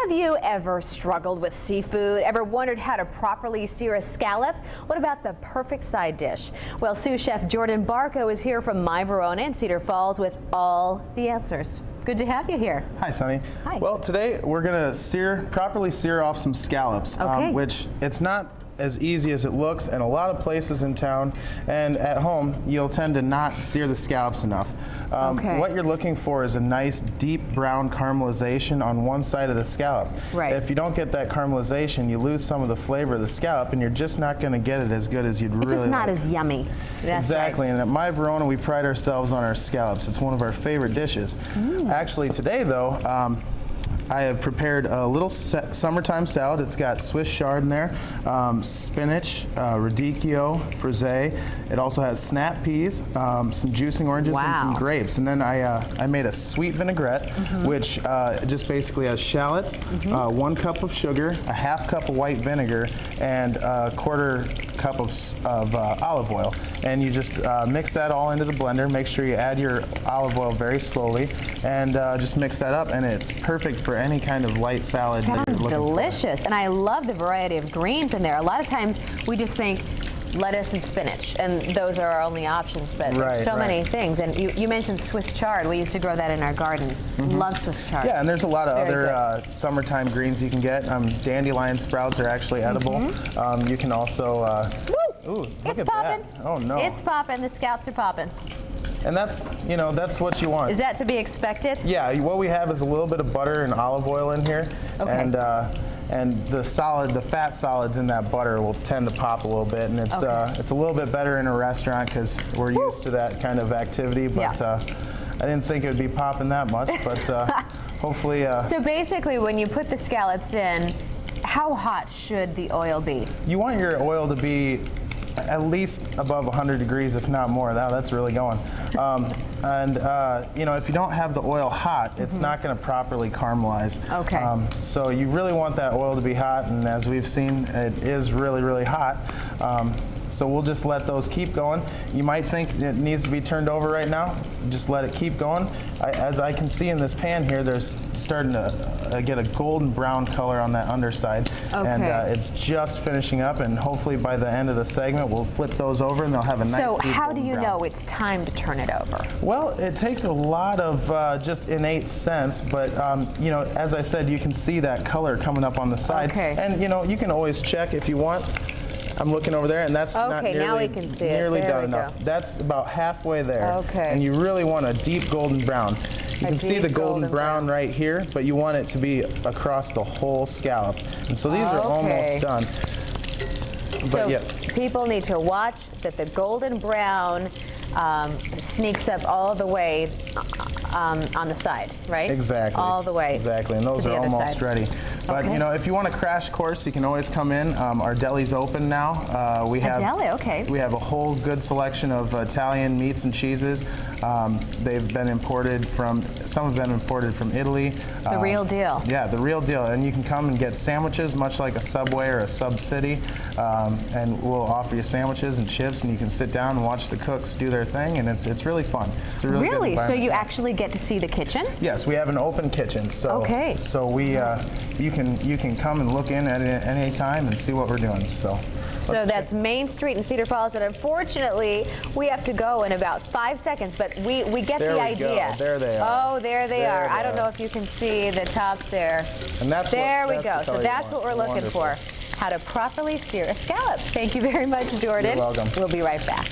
Have you ever struggled with seafood? Ever wondered how to properly sear a scallop? What about the perfect side dish? Well, sous chef Jordan Barco is here from My Verona in Cedar Falls with all the answers. Good to have you here. Hi, Sunny. Hi. Well, today we're going to properly sear off some scallops, which it's not as easy as it looks in a lot of places in town, and at home you'll tend to not sear the scallops enough. What you're looking for is a nice deep brown caramelization on one side of the scallop. Right. If you don't get that caramelization, you lose some of the flavor of the scallop, and you're just not going to get it as good as you'd really like. It's just not as yummy. That's exactly, right. And at My Verona we pride ourselves on our scallops. It's one of our favorite dishes. Actually today though, I have prepared a little summertime salad. It's got Swiss chard in there, spinach, radicchio, frisee. It also has snap peas, some juicing oranges, and some grapes. And then I made a sweet vinaigrette, which just basically has shallots, 1 cup of sugar, a ½ cup of white vinegar, and a ¼ cup of olive oil. And you just mix that all into the blender. Make sure you add your olive oil very slowly, and just mix that up, and it's perfect for any kind of light salad. Sounds delicious, and I love the variety of greens in there. A lot of times we just think lettuce and spinach, and those are our only options, but there's so many things. And you mentioned Swiss chard. We used to grow that in our garden. Love Swiss chard. Yeah, and there's a lot of other summertime greens you can get. Dandelion sprouts are actually edible. You can also ooh, look at that. Oh no. It's popping. The scallops are popping. And that's, that's what you want. Is that to be expected? Yeah, what we have is a little bit of butter and olive oil in here. And the fat solids in that butter will tend to pop a little bit, and it's a little bit better in a restaurant because we're used to that kind of activity, but I didn't think it would be popping that much, but hopefully. So basically when you put the scallops in, how hot should the oil be? You want your oil to be at least above 100 degrees, if not more. That's really going. If you don't have the oil hot, it's not going to properly caramelize. So you really want that oil to be hot, and as we've seen, it is really, really hot. So we'll just let those keep going. You might think it needs to be turned over right now. Just let it keep going. As I can see in this pan here, there's starting to get a golden brown color on that underside. And it's just finishing up, and hopefully by the end of the segment, we'll flip those over and they'll have a nice So how do you brown. know it's time to turn it over? Well, it takes a lot of just innate sense, but as I said, you can see that color coming up on the side. And you can always check if you want. I'm looking over there, and that's not nearly done enough. That's about halfway there. And you really want a deep golden brown. You can see the golden brown right here, but you want it to be across the whole scallop. And so these are almost done. But so people need to watch that the golden brown sneaks up all the way on the side, right? Exactly. All the way. Exactly, and those are almost ready. But if you want a crash course, you can always come in. Our deli's open now. We have We have a whole good selection of Italian meats and cheeses. They've been imported from. Some have been imported from Italy. The real deal. Yeah, the real deal. And you can come and get sandwiches, much like a Subway or a Sub City, and we'll offer you sandwiches and chips, and you can sit down and watch the cooks do their thing, and it's really fun. It's a really good environment. So you actually get to see the kitchen? Yes, we have an open kitchen. So so we you can come and look in at any time and see what we're doing. So that's Main Street in Cedar Falls, and unfortunately we have to go in about 5 seconds, but we get the idea. There they are. Oh, there they are. I don't know if you can see the tops there. And that's there we go. So that's what we're looking for. How to properly sear a scallop. Thank you very much, Jordan. You're welcome. We'll be right back.